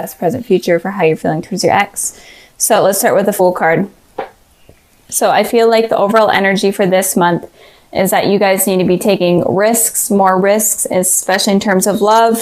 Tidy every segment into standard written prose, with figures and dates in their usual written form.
past, present, future for how you're feeling towards your ex. So let's start with the Fool card. So I feel like the overall energy for this month is that you guys need to be taking risks, more risks, especially in terms of love,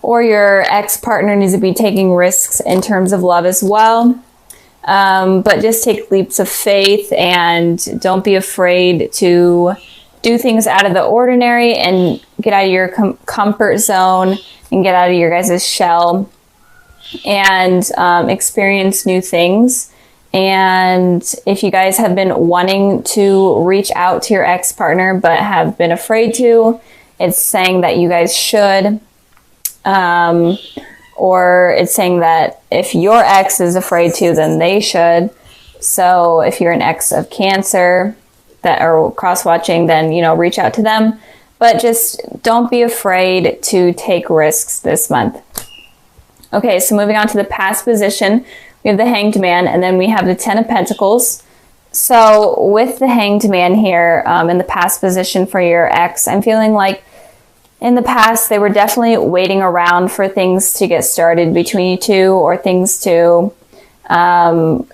or your ex-partner needs to be taking risks in terms of love as well. But just take leaps of faith and don't be afraid to do things out of the ordinary and get out of your comfort zone and get out of your guys' shell and experience new things. And if you guys have been wanting to reach out to your ex-partner but have been afraid to, it's saying that you guys should. Or it's saying that if your ex is afraid to, then they should. So if you're an ex of Cancer that are cross-watching, then, you know, reach out to them. But just don't be afraid to take risks this month. Okay, so moving on to the past position, we have the Hanged Man, and then we have the Ten of Pentacles. So with the Hanged Man here, in the past position for your ex, I'm feeling like in the past, they were definitely waiting around for things to get started between you two, or things to kind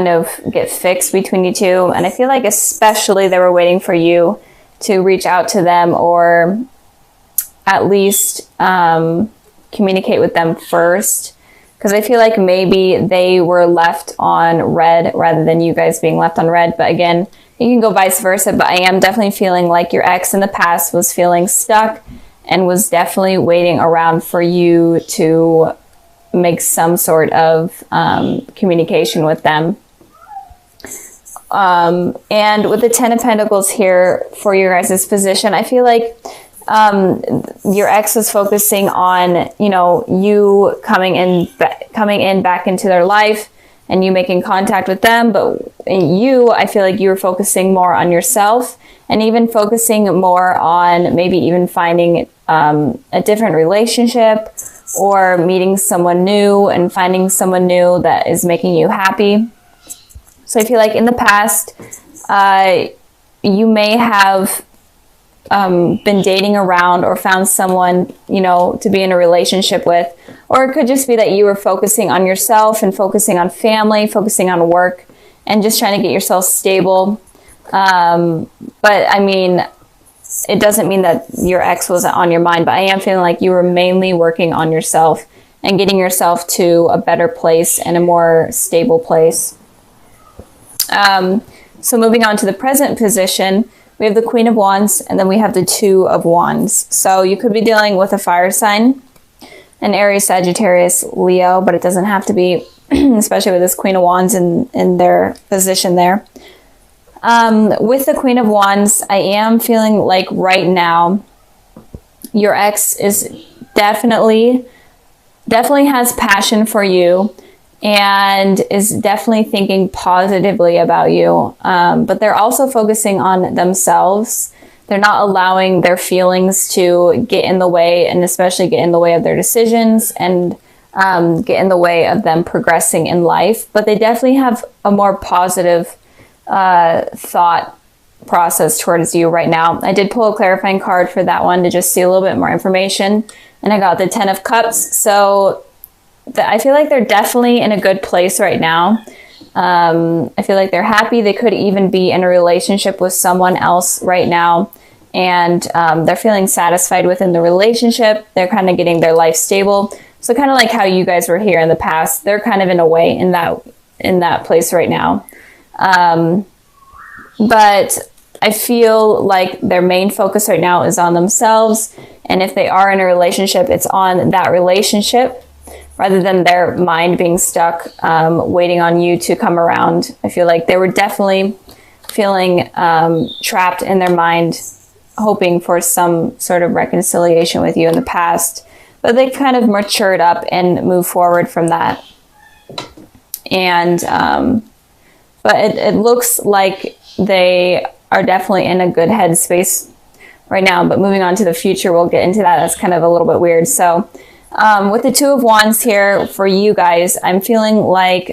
of get fixed between you two. And I feel like especially they were waiting for you to reach out to them, or at least communicate with them first. Because I feel like maybe they were left on red rather than you guys being left on red. But again, you can go vice versa, but I am definitely feeling like your ex in the past was feeling stuck and was definitely waiting around for you to make some sort of communication with them. And with the Ten of Pentacles here for your guys' position, I feel like your ex is focusing on, you know, you coming in back into their life and you making contact with them. But I feel like you were focusing more on yourself, and even focusing more on maybe even finding a different relationship, or meeting someone new and finding someone new that is making you happy. So I feel like in the past, you may have been dating around or found someone, you know, to be in a relationship with, or it could just be that you were focusing on yourself and focusing on family, focusing on work, and just trying to get yourself stable. But I mean, it doesn't mean that your ex wasn't on your mind, but I am feeling like you were mainly working on yourself and getting yourself to a better place and a more stable place. So moving on to the present position, we have the Queen of Wands, and then we have the Two of Wands. So you could be dealing with a fire sign, an Aries, Sagittarius, Leo, but it doesn't have to be, especially with this Queen of Wands in their position there. With the Queen of Wands, I am feeling like right now, your ex is definitely has passion for you, and is definitely thinking positively about you. But they're also focusing on themselves. They're not allowing their feelings to get in the way, and especially get in the way of their decisions, and get in the way of them progressing in life. But they definitely have a more positive thought process towards you right now. I did pull a clarifying card for that one to just see a little bit more information, and I got the Ten of Cups. So I feel like they're definitely in a good place right now. I feel like they're happy. They could even be in a relationship with someone else right now, and they're feeling satisfied within the relationship. They're kind of getting their life stable. So kind of like how you guys were here in the past, they're kind of in a way in that place right now. But I feel like their main focus right now is on themselves. And if they are in a relationship, it's on that relationship rather than their mind being stuck, waiting on you to come around. I feel like they were definitely feeling trapped in their mind, hoping for some sort of reconciliation with you in the past. But they've kind of matured up and moved forward from that. And but it looks like they are definitely in a good headspace right now. But moving on to the future, we'll get into that. That's kind of a little bit weird. So with the Two of Wands here for you guys, I'm feeling like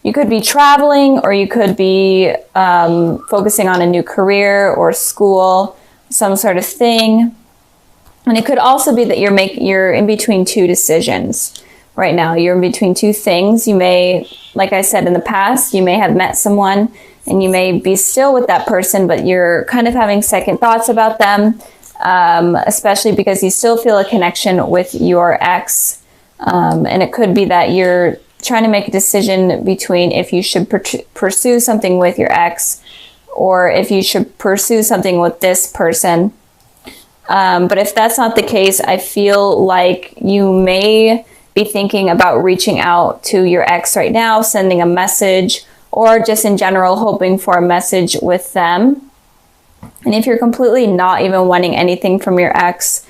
you could be traveling, or you could be focusing on a new career or school, some sort of thing. And it could also be that you're in between two decisions right now. You're in between two things. You may, like I said in the past, you may have met someone and you may be still with that person, but you're kind of having second thoughts about them, especially because you still feel a connection with your ex. And it could be that you're trying to make a decision between if you should pursue something with your ex or if you should pursue something with this person. But if that's not the case, I feel like you may be thinking about reaching out to your ex right now, sending a message, or just in general hoping for a message with them. And if you're completely not even wanting anything from your ex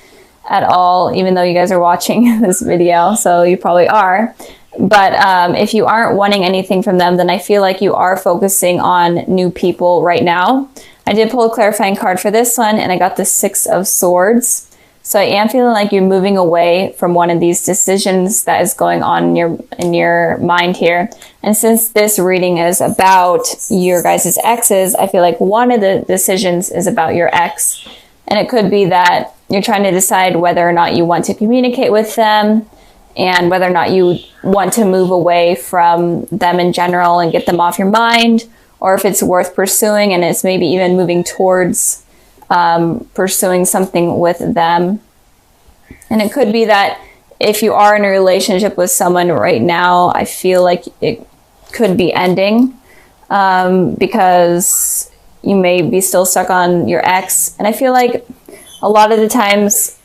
at all, even though you guys are watching this video, so you probably are. But if you aren't wanting anything from them, then I feel like you are focusing on new people right now. I did pull a clarifying card for this one, and I got the 6 of Swords. So I am feeling like you're moving away from one of these decisions that is going on in your mind here. And since this reading is about your guys' exes, I feel like one of the decisions is about your ex. And it could be that you're trying to decide whether or not you want to communicate with them and whether or not you want to move away from them in general and get them off your mind, or if it's worth pursuing and it's maybe even moving towards pursuing something with them. And it could be that if you are in a relationship with someone right now, I feel like it could be ending because you may be still stuck on your ex. And I feel like a lot of the times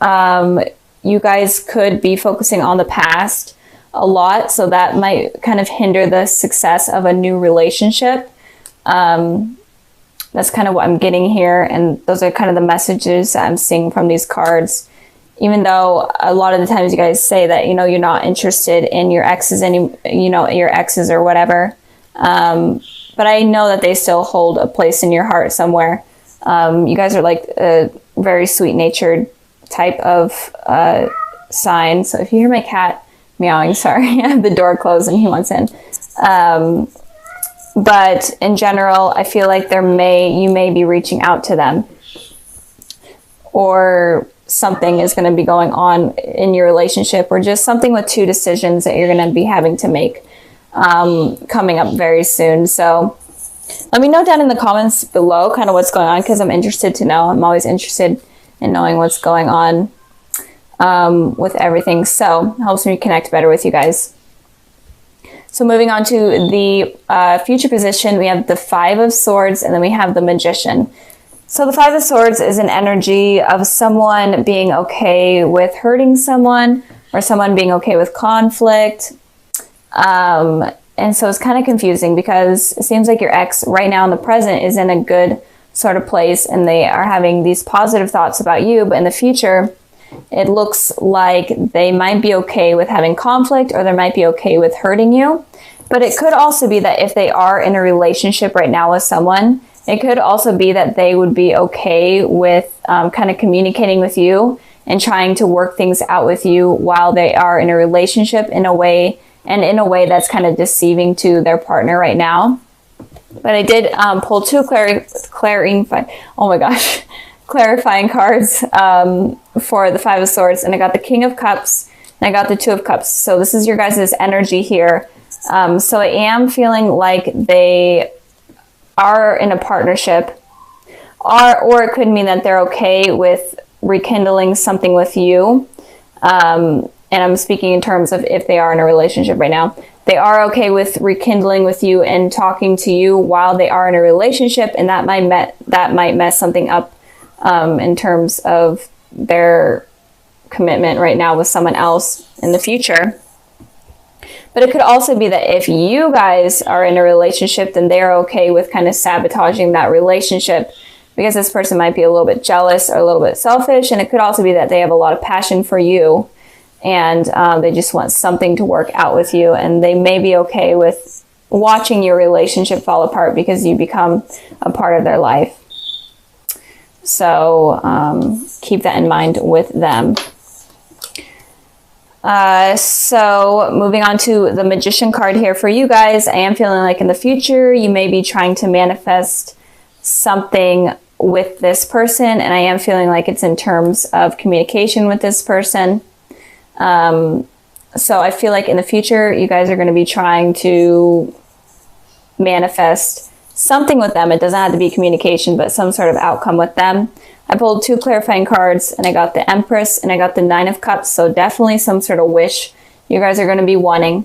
you guys could be focusing on the past a lot, so that might kind of hinder the success of a new relationship. That's kind of what I'm getting here, and those are kind of the messages that I'm seeing from these cards. Even though a lot of the times you guys say that, you know, you're not interested in your exes your exes or whatever. But I know that they still hold a place in your heart somewhere. You guys are like a very sweet-natured type of sign. So if you hear my cat meowing, sorry, I have the door closed and he wants in. But in general, I feel like you may be reaching out to them, or something is going to be going on in your relationship, or just something with two decisions that you're going to be having to make coming up very soon. So let me know down in the comments below kind of what's going on, because I'm interested to know. I'm always interested in knowing what's going on with everything. So it helps me connect better with you guys. So moving on to the future position, we have the 5 of Swords, and then we have the Magician. So the 5 of Swords is an energy of someone being okay with hurting someone, or someone being okay with conflict. And so it's kind of confusing because it seems like your ex right now in the present is in a good sort of place, and they are having these positive thoughts about you, but in the future, it looks like they might be okay with having conflict, or they might be okay with hurting you. But it could also be that if they are in a relationship right now with someone, it could also be that they would be okay with kind of communicating with you and trying to work things out with you while they are in a relationship in a way that's kind of deceiving to their partner right now. But I did pull 2 clarifying cards for the 5 of Swords, and I got the King of Cups and I got the 2 of Cups. So this is your guys' energy here. So I am feeling like they are in a partnership, or it could mean that they're okay with rekindling something with you. And I'm speaking in terms of if they are in a relationship right now. They are okay with rekindling with you and talking to you while they are in a relationship, and that might mess something up in terms of their commitment right now with someone else in the future. But it could also be that if you guys are in a relationship, then they're okay with kind of sabotaging that relationship, because this person might be a little bit jealous or a little bit selfish. And it could also be that they have a lot of passion for you, and they just want something to work out with you, and they may be okay with watching your relationship fall apart because you become a part of their life. So keep that in mind with them. So moving on to the Magician card here for you guys, I am feeling like in the future you may be trying to manifest something with this person, and I am feeling like it's in terms of communication with this person. So I feel like in the future, you guys are going to be trying to manifest something with them. It doesn't have to be communication, but some sort of outcome with them. I pulled 2 clarifying cards, and I got the Empress and I got the 9 of Cups. So definitely some sort of wish you guys are going to be wanting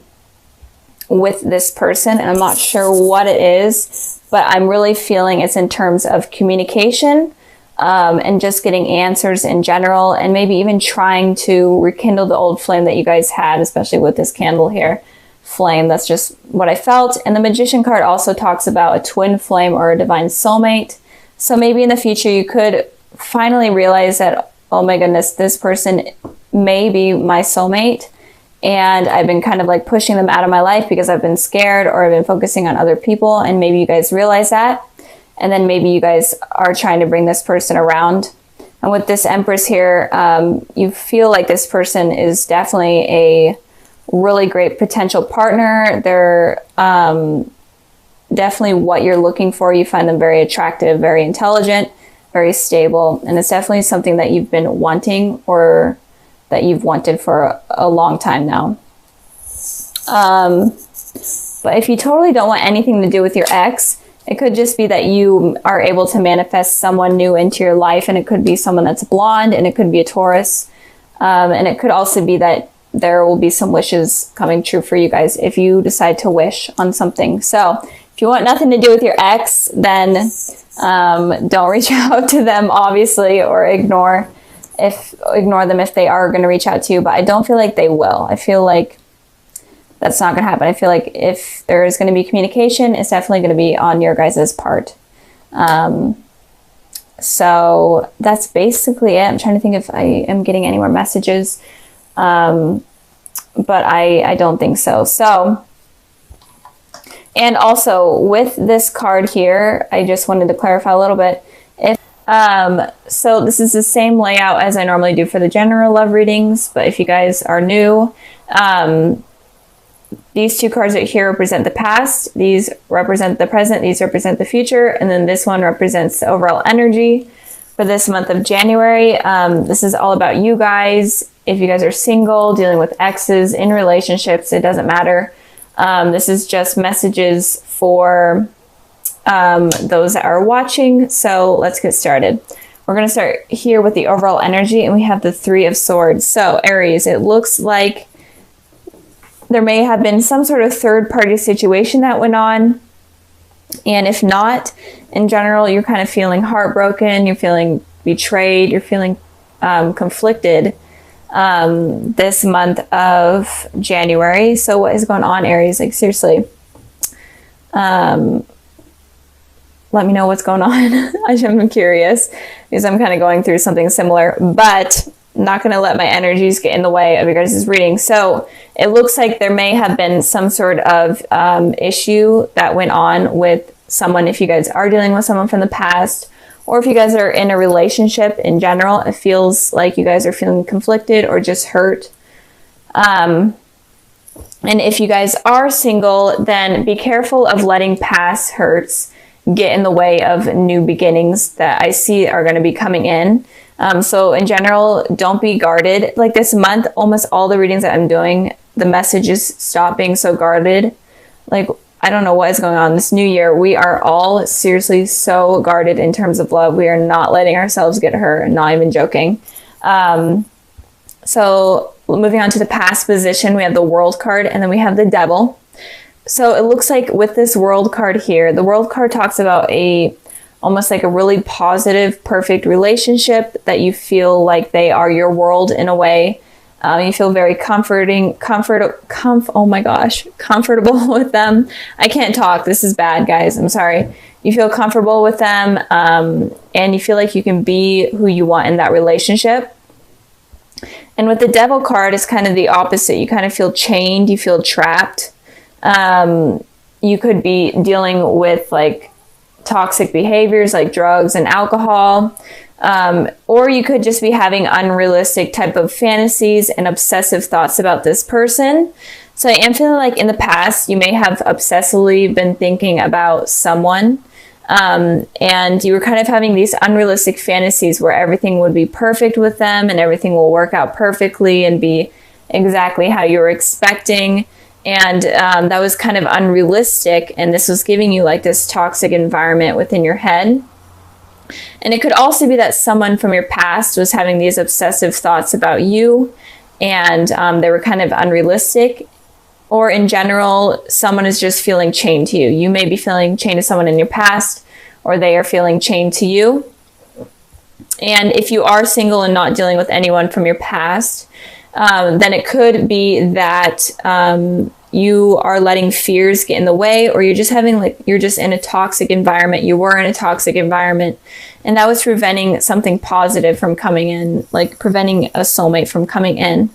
with this person. And I'm not sure what it is, but I'm really feeling it's in terms of communication, and just getting answers in general, and maybe even trying to rekindle the old flame that you guys had, especially with this candle here. Flame, that's just what I felt. And the Magician card also talks about a twin flame or a divine soulmate. So maybe in the future you could finally realize that, oh my goodness, this person may be my soulmate, and I've been kind of like pushing them out of my life because I've been scared, or I've been focusing on other people, and maybe you guys realize that, and then maybe you guys are trying to bring this person around. And with this Empress here, you feel like this person is definitely a really great potential partner. They're definitely what you're looking for. You find them very attractive, very intelligent, very stable, and it's definitely something that you've been wanting, or that you've wanted for a long time now. But if you totally don't want anything to do with your ex, it could just be that you are able to manifest someone new into your life, and it could be someone that's blonde, and it could be a Taurus, and it could also be that there will be some wishes coming true for you guys if you decide to wish on something. So if you want nothing to do with your ex, then don't reach out to them, obviously, or ignore them if they are going to reach out to you. But I don't feel like they will. I feel like that's not going to happen. I feel like if there is going to be communication, it's definitely going to be on your guys' part. So that's basically it. I'm trying to think if I am getting any more messages. But I don't think so. So, and also with this card here, I just wanted to clarify a little bit. So this is the same layout as I normally do for the general love readings, but if you guys are new, these 2 cards right here represent the past, these represent the present, these represent the future, and then this one represents the overall energy for this month of January. This is all about you guys. If you guys are single, dealing with exes, in relationships, it doesn't matter. This is just messages for those that are watching. So let's get started. We're going to start here with the overall energy, and we have the 3 of Swords. So Aries, it looks like there may have been some sort of third-party situation that went on. And if not, in general, you're kind of feeling heartbroken, you're feeling betrayed, you're feeling conflicted this month of January. So what is going on, Aries? Like, seriously. Let me know what's going on. I'm curious because I'm kind of going through something similar, but not going to let my energies get in the way of your guys' reading. So it looks like there may have been some sort of issue that went on with someone. If you guys are dealing with someone from the past, or if you guys are in a relationship in general, it feels like you guys are feeling conflicted or just hurt. And if you guys are single, then be careful of letting past hurts get in the way of new beginnings that I see are going to be coming in. So in general, don't be guarded. Like this month, almost all the readings that I'm doing, the message is stop being so guarded. Like, I don't know what is going on this new year. We are all seriously so guarded in terms of love. We are not letting ourselves get hurt, not even joking. So moving on to the past position, we have the World card, and then we have the Devil. So it looks like with this World card here, the World card talks about almost like a really positive, perfect relationship that you feel like they are your world in a way. You feel very comfortable with them. I can't talk. This is bad, guys. I'm sorry. You feel comfortable with them, and you feel like you can be who you want in that relationship. And with the Devil card, it's kind of the opposite. You kind of feel chained. You feel trapped. You could be dealing with like toxic behaviors like drugs and alcohol. Or you could just be having unrealistic type of fantasies and obsessive thoughts about this person. So I am feeling like in the past, you may have obsessively been thinking about someone. And you were kind of having these unrealistic fantasies where everything would be perfect with them and everything will work out perfectly and be exactly how you were expecting. And that was kind of unrealistic, and this was giving you like this toxic environment within your head. And it could also be that someone from your past was having these obsessive thoughts about you, and they were kind of unrealistic. Or in general, someone is just feeling chained to you. You may be feeling chained to someone in your past, or they are feeling chained to you. And if you are single and not dealing with anyone from your past, then it could be that you are letting fears get in the way, or you're just having you're just in a toxic environment. You were in a toxic environment, and that was preventing something positive from coming in, like preventing a soulmate from coming in.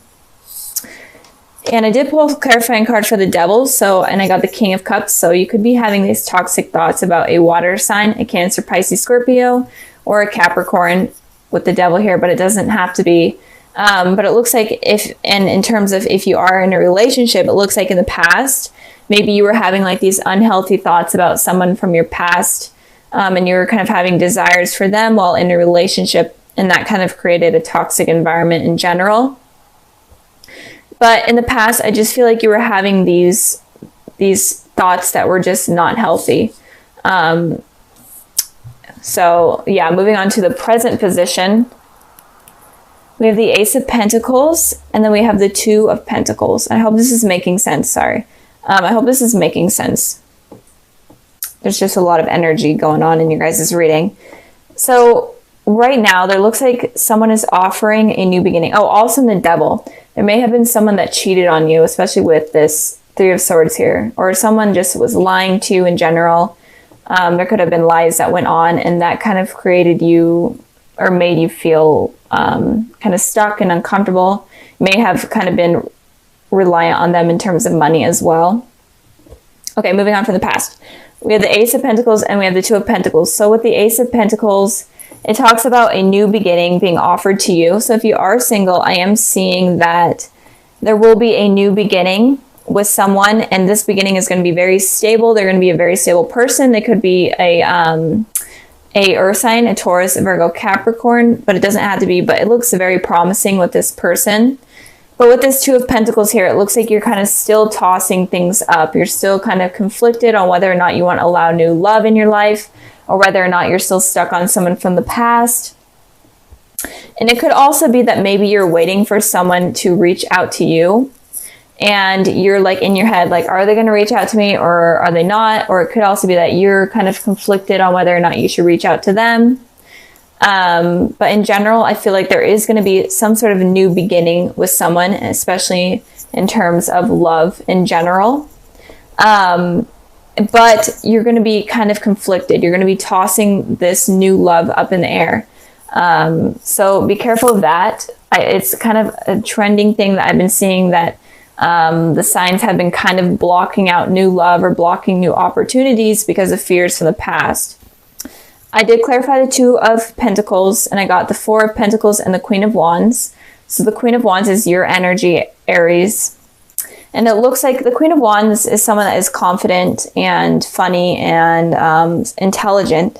And I did pull a clarifying card for the Devil, and I got the King of Cups. So you could be having these toxic thoughts about a water sign, a Cancer, Pisces, Scorpio, or a Capricorn with the Devil here, but it doesn't have to be. But it looks like in terms of if you are in a relationship, it looks like in the past, maybe you were having like these unhealthy thoughts about someone from your past, and you were kind of having desires for them while in a relationship, and that kind of created a toxic environment in general. But in the past, I just feel like you were having these thoughts that were just not healthy. So yeah, moving on to the present position. We have the Ace of Pentacles, and then we have the Two of Pentacles. I hope this is making sense. Sorry. I hope this is making sense. There's just a lot of energy going on in your guys' reading. So right now, there looks like someone is offering a new beginning. Oh, also in the Devil. There may have been someone that cheated on you, especially with this Three of Swords here. Or someone just was lying to you in general. There could have been lies that went on, and that kind of created you or made you feel kind of stuck and uncomfortable. May have kind of been reliant on them in terms of money as well. Okay, moving on from the past. We have the Ace of Pentacles and we have the Two of Pentacles. So with the Ace of Pentacles, it talks about a new beginning being offered to you. So if you are single, I am seeing that there will be a new beginning with someone, and this beginning is going to be very stable. They're going to be a very stable person. They could be a earth sign, a Taurus, a Virgo, Capricorn, but it doesn't have to be, but it looks very promising with this person. But with this Two of Pentacles here, it looks like you're kind of still tossing things up. You're still kind of conflicted on whether or not you want to allow new love in your life, or whether or not you're still stuck on someone from the past. And it could also be that maybe you're waiting for someone to reach out to you, and you're like in your head, like, are they going to reach out to me or are they not? Or it could also be that you're kind of conflicted on whether or not you should reach out to them. But in general, I feel like there is going to be some sort of a new beginning with someone, especially in terms of love in general. But you're going to be kind of conflicted. You're going to be tossing this new love up in the air. So be careful of that. It's kind of a trending thing that I've been seeing, that the signs have been kind of blocking out new love or blocking new opportunities because of fears from the past. I did clarify the Two of Pentacles, and I got the Four of Pentacles and the Queen of Wands. So the Queen of Wands is your energy, Aries. And it looks like the Queen of Wands is someone that is confident and funny and intelligent.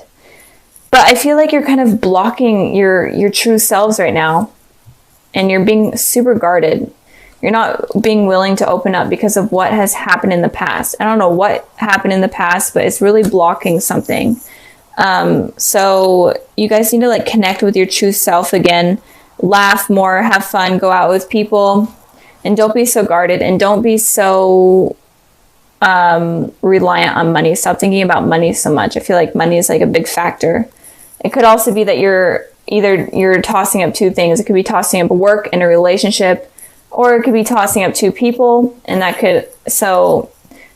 But I feel like you're kind of blocking your true selves right now. And you're being super guarded. You're not being willing to open up because of what has happened in the past. I don't know what happened in the past, but it's really blocking something. So you guys need to like connect with your true self again, laugh more, have fun, go out with people, and don't be so guarded, and don't be so reliant on money. Stop thinking about money so much. I feel like money is like a big factor. It could also be that you're tossing up two things. It could be tossing up work and a relationship, or it could be tossing up two people, and that could, so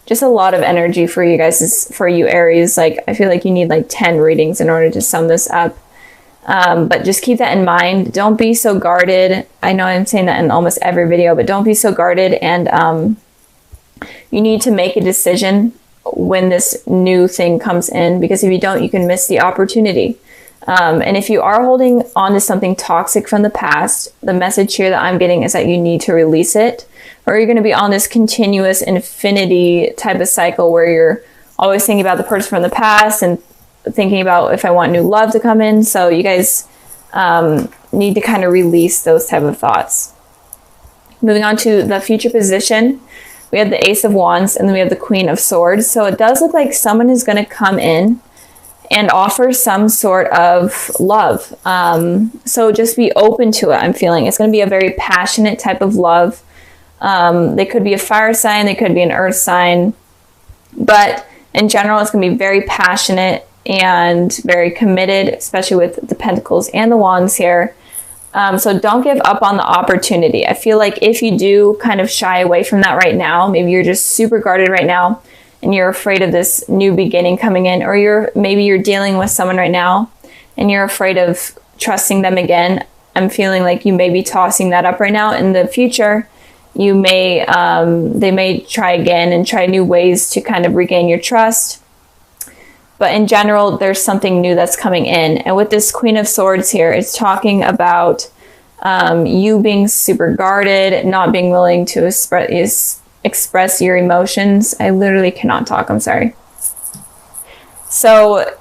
just a lot of energy for you guys, for you Aries. Like, I feel like you need like 10 readings in order to sum this up. But just keep that in mind. Don't be so guarded. I know I'm saying that in almost every video, but don't be so guarded. And you need to make a decision when this new thing comes in, because if you don't, you can miss the opportunity. And if you are holding on to something toxic from the past, the message here that I'm getting is that you need to release it, or you're going to be on this continuous infinity type of cycle where you're always thinking about the person from the past and thinking about if I want new love to come in. So you guys need to kind of release those type of thoughts. Moving on to the future position, we have the Ace of Wands, and then we have the Queen of Swords. So it does look like someone is going to come in and offer some sort of love. So just be open to it. I'm feeling it's going to be a very passionate type of love. They could be a fire sign, they could be an earth sign, but in general, it's going to be very passionate and very committed, especially with the Pentacles and the Wands here. So don't give up on the opportunity. I feel like if you do kind of shy away from that right now, maybe you're just super guarded right now and you're afraid of this new beginning coming in, or maybe you're dealing with someone right now and you're afraid of trusting them again. I'm feeling like you may be tossing that up right now. In the future, you may they may try again and try new ways to kind of regain your trust. But in general, there's something new that's coming in. And with this Queen of Swords here, it's talking about you being super guarded, not being willing to express your emotions. I literally cannot talk, I'm sorry. So,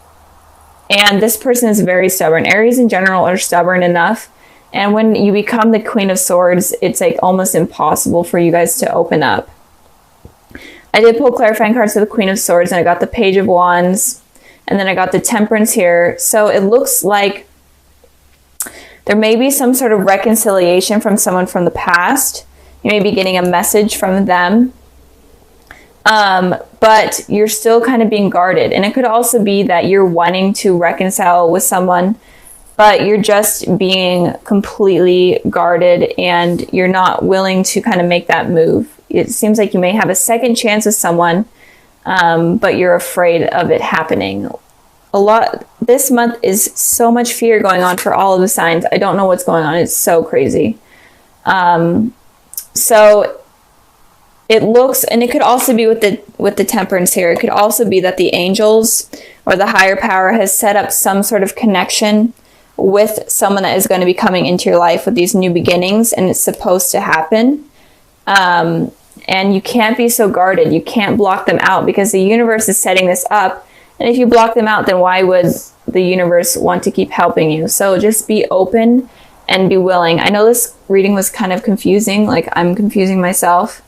and this person is very stubborn. Aries in general are stubborn enough. And when you become the Queen of Swords, it's like almost impossible for you guys to open up. I did pull clarifying cards for the Queen of Swords, and I got the Page of Wands, and then I got the Temperance here. So it looks like there may be some sort of reconciliation from someone from the past. You may be getting a message from them. But you're still kind of being guarded. And it could also be that you're wanting to reconcile with someone, but you're just being completely guarded and you're not willing to kind of make that move. It seems like you may have a second chance with someone, but you're afraid of it happening. This month is so much fear going on for all of the signs. I don't know what's going on. It's so crazy. So it looks, and it could also be with the Temperance here. It could also be that the angels or the higher power has set up some sort of connection with someone that is going to be coming into your life with these new beginnings, and it's supposed to happen. And you can't be so guarded. You can't block them out because the universe is setting this up. And if you block them out, then why would the universe want to keep helping you? So just be open and be willing. I know this reading was kind of confusing. Like, I'm confusing myself.